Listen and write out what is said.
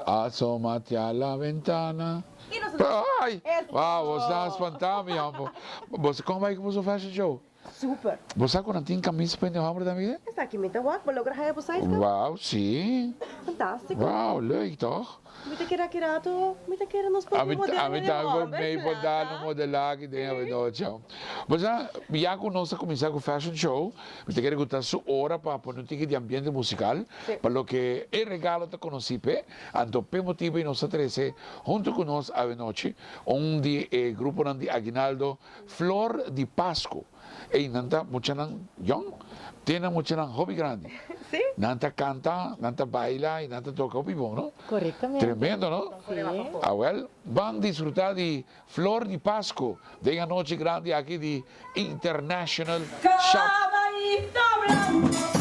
Asómate a la ventana. Y nosotros, Ay! Eso. Wow, você está espantado, meu amor. Você, como vai que você faz o show? super. Você quando tem camisa para o homem também? Está aqui, mita wak, balog rahay po size ka. Wow, sim. Fantástico. Wow, leuk toch? Mita kira to, mita kira nos A mim modelo também meio para dar no modelagem de noite. Mas já que nós começamos com o fashion show, me te quero contar sua hora para pôr um ticket de ambiente musical, para lo que é regalo te conheci, então por motivo e nós treze junto com nós a noite, onde o grupo de Aguinaldo Flor di Pasco, e nanta mucha nang young, tiene mucha nang hobby grande. Sí. Nanta canta, nanta baila e nanta toca o vivo, ¿no? Correctamente. Tremendo, ¿no? Sí. Ah, well, van disfrutar de Flor di Pasco, de una noche grande aquí de International Shop. Caballito blanco.